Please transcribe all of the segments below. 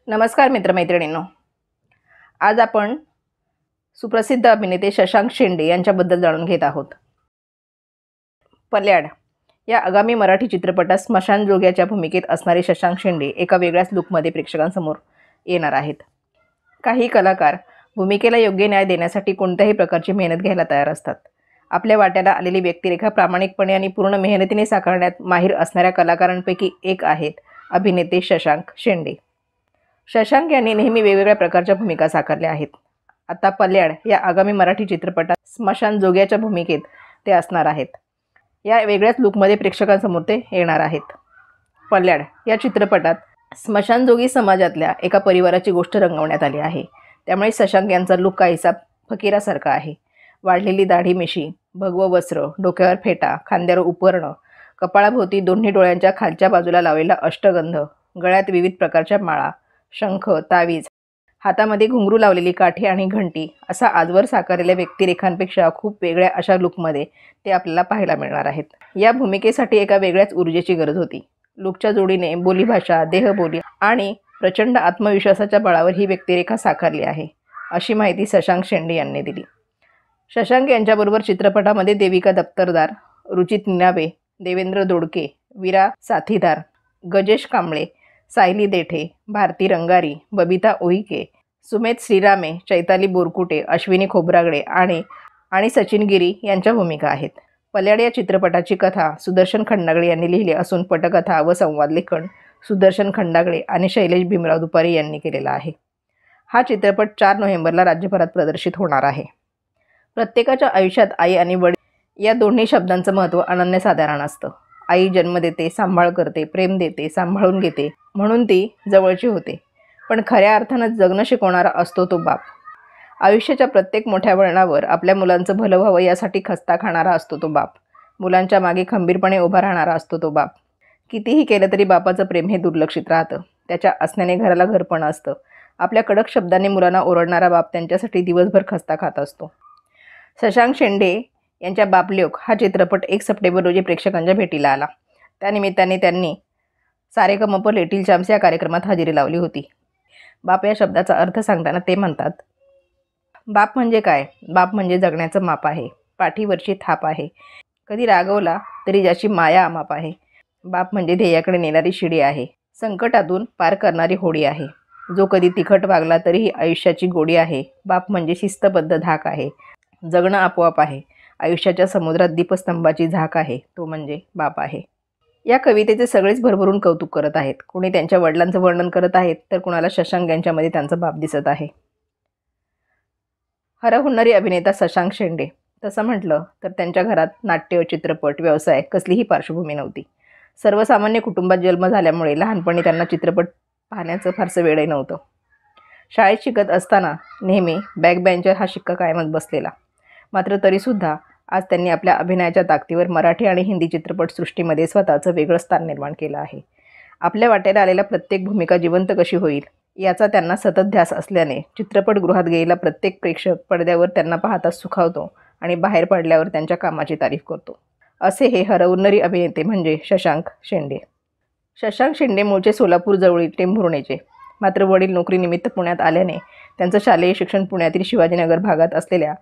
नमस्कार मित्रमैत्रिणींनो, आज आपण सुप्रसिद्ध अभिनेते शशांक शेंडे यांच्याबद्दल जाणून घेत आहोत. पल्याड या आगामी मराठी चित्रपटात स्मशानजोग्याच्या भूमिकेत असणारे शशांक शेंडे एका वेगळ्याच लुकमध्ये प्रेक्षकांसमोर येणार आहेत. काही कलाकार भूमिकेला योग्य न्याय देण्यासाठी कोणत्याही प्रकारची मेहनत घ्यायला तयार असतात. आपल्या वाट्याला आलेली व्यक्तिरेखा प्रामाणिकपणे आणि पूर्ण मेहनतीने साकारण्यात माहीर असणाऱ्या कलाकारांपैकी एक आहेत अभिनेते शशांक शेंडे. शशांक यांनी नेहमी वेगवेगळ्या प्रकारच्या भूमिका साकारल्या आहेत. आता पल्याड या आगामी मराठी चित्रपटात स्मशानजोग्याच्या भूमिकेत ते असणार आहेत. या वेगळ्याच लुकमध्ये प्रेक्षकांसमोर ते येणार आहेत. पल्याड या चित्रपटात स्मशानजोगी समाजातल्या एका परिवाराची गोष्ट रंगवण्यात आली आहे. त्यामुळे शशांक यांचा लुक काहीसा फकीरासारखा आहे. वाढलेली दाढी मिशी, भगवं वस्त्र, डोक्यावर फेटा, खांद्यावर उपरणं, कपाळाभोवती दोन्ही डोळ्यांच्या खालच्या बाजूला लावलेला अष्टगंध, गळ्यात विविध प्रकारच्या माळा, शंख, तावीज, हातामध्ये घुंगरू लावलेली काठी आणि घंटी असा आजवर साकारलेल्या व्यक्तिरेखांपेक्षा खूप वेगळ्या अशा लुकमध्ये ते आपल्याला पाहायला मिळणार आहेत. या भूमिकेसाठी एका वेगळ्याच ऊर्जेची गरज होती. लुकच्या जोडीने बोलीभाषा, देहबोली आणि प्रचंड आत्मविश्वासाच्या बळावर ही व्यक्तिरेखा साकारली आहे, अशी माहिती शशांक शेंडे यांनी दिली. शशांक यांच्याबरोबर चित्रपटामध्ये देविका दप्तरदार, रुचित निनावे, देवेंद्र दोडके, वीरा साथीदार, गजेश कांबळे, सायली देठे, भारती रंगारी, बबिता ओहिके, सुमेध श्रीरामे, चैताली बोरकुटे, अश्विनी खोब्रागडे आणि सचिन गिरी यांच्या भूमिका आहेत. पल्याड या चित्रपटाची कथा सुदर्शन खंडागळे यांनी लिहिली असून पटकथा व संवाद लेखन सुदर्शन खंडागळे आणि शैलेश भीमराव दुपारी यांनी केलेला आहे. हा चित्रपट 4 नोव्हेंबरला राज्यभरात प्रदर्शित होणार आहे. प्रत्येकाच्या आयुष्यात आई आणि वडील या दोन्ही शब्दांचं महत्त्व अनन्यसाधारण असतं. आई जन्म देते, सांभाळ करते, प्रेम देते, सांभाळून घेते, म्हणून ती जवळची होते. पण खऱ्या अर्थानं जगणं शिकवणारा असतो तो बाप. आयुष्याच्या प्रत्येक मोठ्या वळणावर आपल्या मुलांचं भलं व्हावं यासाठी खस्ता खाणारा असतो तो बाप. मुलांच्या मागे खंबीरपणे उभा राहणारा असतो तो बाप. कितीही केलं तरी बापाचं प्रेम हे दुर्लक्षित राहतं. त्याच्या असण्याने घराला घरपण असतं. आपल्या कडक शब्दांनी मुलांना ओरडणारा बाप त्यांच्यासाठी दिवसभर खस्ता खात असतो. शशांक शेंडे यांच्या बापलोक हा चित्रपट 1 सप्टेंबर रोजी प्रेक्षकांच्या भेटीला आला. त्यानिमित्ताने त्यांनी सारेगमप लिटिल चॅम्प्स या कार्यक्रमात हजेरी लावली होती. बाप या शब्दाचा अर्थ सांगताना ते म्हणतात, बाप म्हणजे काय? बाप म्हणजे जगण्याचं माप आहे, पाठीवरची थाप आहे, कधी रागवला तरी ज्याची माया अमाप आहे. बाप म्हणजे ध्येयाकडे नेणारी शिडी आहे, संकटातून पार करणारी होडी आहे, जो कधी तिखट वागला तरीही आयुष्याची गोडी आहे. बाप म्हणजे शिस्तबद्ध धाक आहे, जगणं आपोआप आहे, आयुष्याच्या समुद्रात दीपस्तंभाची झाक आहे, तो म्हणजे बाप आहे. या कवितेचे सगळेच भरभरून कौतुक करत आहेत. कुणी त्यांच्या वडिलांचं वर्णन करत आहेत, तर कुणाला शशांक यांच्यामध्ये त्यांचा बाप दिसत आहे. हरहुन्नरी अभिनेता शशांक शेंडे तसं म्हटलं तर त्यांच्या घरात नाट्य, चित्रपट, व्यवसाय कसलीही पार्श्वभूमी नव्हती. सर्वसामान्य कुटुंबात जन्म झाल्यामुळे लहानपणी त्यांना चित्रपट पाहण्याचं फारसं वेळही नव्हतं. शाळेत शिकत असताना नेहमी बॅकबेंचर हा शिक्का कायमच बसलेला. मात्र तरीसुद्धा आज त्यांनी आपल्या अभिनयाच्या ताकदीवर मराठी आणि हिंदी चित्रपटसृष्टीमध्ये स्वतःचं वेगळं स्थान निर्माण केलं आहे. आपल्या वाटेला आलेल्या प्रत्येक भूमिका जिवंत कशी होईल याचा त्यांना सतत ध्यास असल्याने चित्रपटगृहात गेलेला प्रत्येक प्रेक्षक पडद्यावर त्यांना पाहताच सुखावतो आणि बाहेर पडल्यावर त्यांच्या कामाची तारीफ करतो. असे हे हरहुन्नरी अभिनेते म्हणजे शशांक शेंडे. शशांक शेंडे मूळचे सोलापूर जवळील टेंभुर्णीचे. मात्र वडील नोकरीनिमित्त पुण्यात आल्याने त्यांचं शालेय शिक्षण पुण्यातील शिवाजीनगर भागात असलेल्या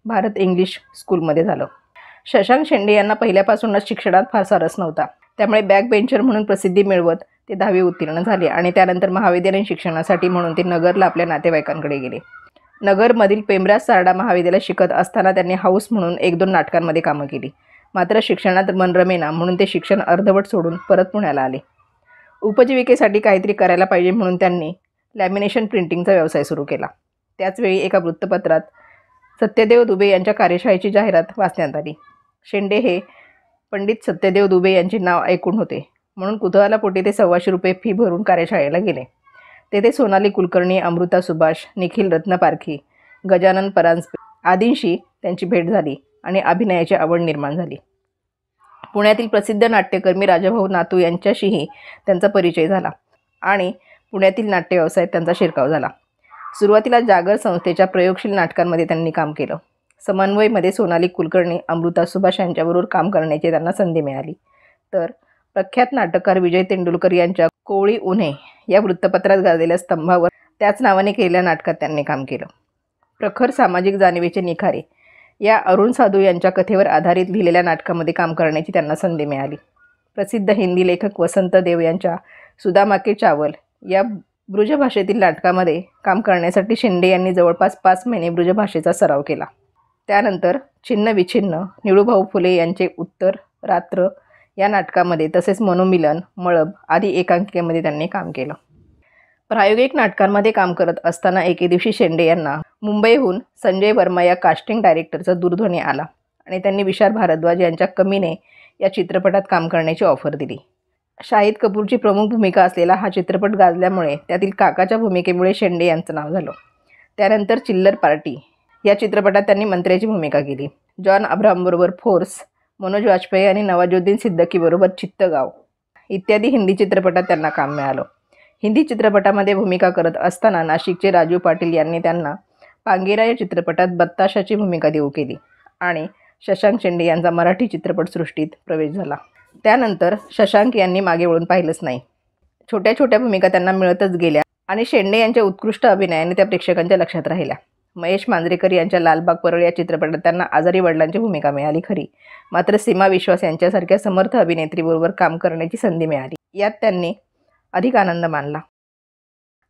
भारत इंग्लिश स्कूलमध्ये झालं. शशांक शेंडे यांना पहिल्यापासूनच शिक्षणात फारसा रस नव्हता. त्यामुळे बॅकबेंचर म्हणून प्रसिद्धी मिळवत ते 10वी उत्तीर्ण झाले आणि त्यानंतर महाविद्यालयीन शिक्षणासाठी म्हणून ते नगरला आपल्या नातेवाईकांकडे गेले. नगरमधील पेमराज सारडा महाविद्यालयात शिकत असताना त्यांनी हाऊस म्हणून 1-2 नाटकांमध्ये कामं केली. मात्र शिक्षणात मन रमेना म्हणून ते शिक्षण अर्धवट सोडून परत पुण्याला आले. उपजीविकेसाठी काहीतरी करायला पाहिजे म्हणून त्यांनी लॅमिनेशन प्रिंटिंगचा व्यवसाय सुरू केला. त्याचवेळी एका वृत्तपत्रात सत्यदेव दुबे यांच्या कार्यशाळेची जाहिरात वाचण्यात आली. शेंडे हे पंडित सत्यदेव दुबे यांचे नाव ऐकून होते म्हणून कुतूहलापोटी ते 125 रुपये फी भरून कार्यशाळेला गेले. तेथे सोनाली कुलकर्णी, अमृता सुभाष, निखिल रत्नपारखी, गजानन परांजपे आदींशी त्यांची भेट झाली आणि अभिनयाची आवड निर्माण झाली. पुण्यातील प्रसिद्ध नाट्यकर्मी राजाभाऊ नातू यांच्याशीही त्यांचा परिचय झाला आणि पुण्यातील नाट्य व्यवसायात त्यांचा शिरकाव झाला. सुरुवातीला जागर संस्थेच्या प्रयोगशील नाटकांमध्ये त्यांनी काम केलं. समन्वयमध्ये सोनाली कुलकर्णी, अमृता सुभाष यांच्याबरोबर काम करण्याची त्यांना संधी मिळाली. तर प्रख्यात नाटककार विजय तेंडुलकर यांच्या कोवळी उन्हे या वृत्तपत्रात गाजलेल्या स्तंभावर त्याच नावाने केलेल्या नाटकात त्यांनी काम केलं. प्रखर सामाजिक जाणीवेचे निखारे या अरुण साधू यांच्या कथेवर आधारित लिहिलेल्या नाटकामध्ये काम करण्याची त्यांना संधी मिळाली. प्रसिद्ध हिंदी लेखक वसंत देव यांच्या सुदामा के चावल या ब्रजभाषेतील नाटकामध्ये काम करण्यासाठी शिंदे यांनी जवळपास 5 महिने ब्रजभाषेचा सराव केला. त्यानंतर छिन्न विछिन्न, निळूभाऊ फुले यांचे उत्तर रात्र या नाटकामध्ये तसेच मनोमिलन, मळब आदी एकांकिकेमध्ये त्यांनी काम केलं. प्रायोगिक नाटकांमध्ये काम करत असताना एके दिवशी शिंदे यांना मुंबईहून संजय वर्मा या कास्टिंग डायरेक्टरचा दूरध्वनी आला आणि त्यांनी विशाल भारद्वाज यांच्या कमीने या चित्रपटात काम करण्याची ऑफर दिली. शाहिद कपूरची प्रमुख भूमिका असलेला हा चित्रपट गाजल्यामुळे त्यातील काकाच्या भूमिकेमुळे शिंदे यांचं नाव झालं. त्यानंतर चिल्लर पार्टी या चित्रपटात त्यांनी मंत्र्याची भूमिका केली. जॉन अब्राहमबरोबर फोर्स, मनोज वाजपेयी आणि नवाजुद्दीन सिद्दीकीबरोबर चित्तगाव इत्यादी हिंदी चित्रपटात त्यांना काम मिळालं. हिंदी चित्रपटामध्ये भूमिका करत असताना नाशिकचे राजू पाटील यांनी त्यांना पांगेरा या चित्रपटात बत्ताशाची भूमिका देऊ केली आणि शशांक शिंदे यांचा मराठी चित्रपटसृष्टीत प्रवेश झाला. त्यानंतर शशांक यांनी मागे वळून पाहिलंच नाही. छोट्या छोट्या भूमिका त्यांना मिळतच गेल्या आणि शिंदे यांच्या उत्कृष्ट अभिनयाने त्या प्रेक्षकांच्या लक्षात राहिल्या. महेश मांजरेकर यांच्या लालबाग परळ या चित्रपटात त्यांना आजारी वडिलांची भूमिका मिळाली खरी, मात्र सीमा विश्वास यांच्यासारख्या समर्थ अभिनेत्रीबरोबर काम करण्याची संधी मिळाली. यात त्यांनी अधिक आनंद मानला.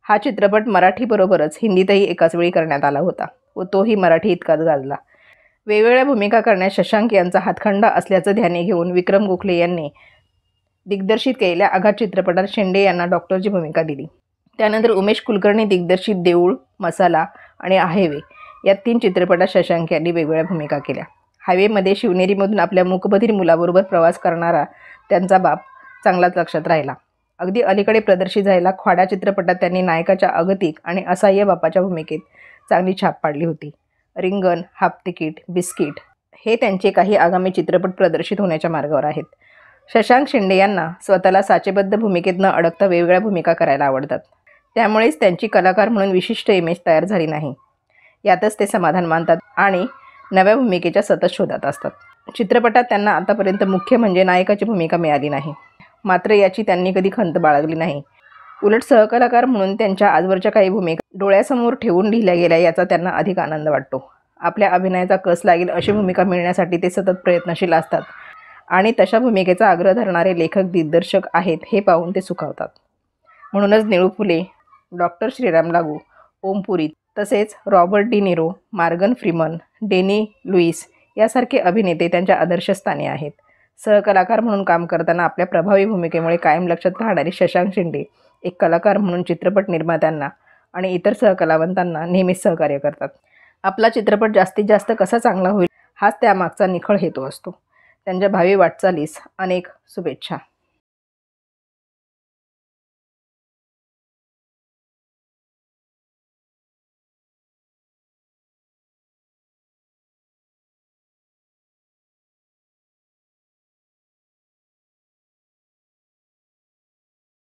हा चित्रपट मराठीबरोबरच हिंदीतही एकाच वेळी करण्यात आला होता व तोही मराठी इतकाच गाजला. वेगवेगळ्या भूमिका करण्यात शशांक यांचा हातखंडा असल्याचं ध्यानी घेऊन विक्रम गोखले यांनी दिग्दर्शित केलेल्या आघात चित्रपटात शिंदे यांना डॉक्टरची भूमिका दिली. त्यानंतर उमेश कुलकर्णी दिग्दर्शित देऊळ, मसाला आणि हायवे या 3 चित्रपटात शशांक यांनी वेगवेगळ्या भूमिका केल्या. हायवेमध्ये शिवनेरीमधून आपल्या मूकबधीर मुलाबरोबर प्रवास करणारा त्यांचा बाप चांगलाच लक्षात राहिला. अगदी अलीकडे प्रदर्शित झालेला ख्वाडा चित्रपटात त्यांनी नायकाच्या अगतिक आणि असहाय्य बापाच्या भूमिकेत चांगली छाप पाडली होती. रिंगण, हाफ तिकीट, बिस्किट हे त्यांचे काही आगामी चित्रपट प्रदर्शित होण्याच्या मार्गावर आहेत. शशांक शिंदे यांना स्वतःला साचेबद्ध भूमिकेत न अडकता वेगवेगळ्या भूमिका करायला आवडतात. त्यामुळेच त्यांची कलाकार म्हणून विशिष्ट इमेज तयार झाली नाही. यातच ते समाधान मानतात आणि नव्या भूमिकेच्या सतत शोधात असतात. चित्रपटात त्यांना आतापर्यंत मुख्य म्हणजे नायकाची भूमिका मिळाली नाही, मात्र याची त्यांनी कधी खंत बाळगली नाही. उलट सहकलाकार म्हणून त्यांच्या आजवरच्या काही भूमिका डोळ्यासमोर ठेवून लिहिल्या गेल्या याचा त्यांना अधिक आनंद वाटतो. आपल्या अभिनयाचा कस लागेल अशी भूमिका मिळण्यासाठी ते सतत प्रयत्नशील असतात आणि तशा भूमिकेचा आग्रह धरणारे लेखक दिग्दर्शक आहेत हे पाहून ते सुखावतात. म्हणूनच निळू फुले, डॉक्टर श्रीराम लागू, ओम पुरी तसेच रॉबर्ट डी निरो, मॉर्गन फ्रीमन, डेनी लुईस यासारखे अभिनेते त्यांच्या आदर्शस्थानी आहेत. सहकलाकार म्हणून काम करताना आपल्या प्रभावी भूमिकेमुळे कायम लक्षात राहणारे शशांक शिंदे एक कलाकार म्हणून चित्रपट निर्मात्यांना आणि इतर सहकलावंतांना नेहमीच सहकार्य करतात. आपला चित्रपट जास्तीत जास्त कसा चांगला होईल हाच त्यामागचा निखळ हेतू असतो. त्यांच्या भावी वाटचालीस अनेक शुभेच्छा.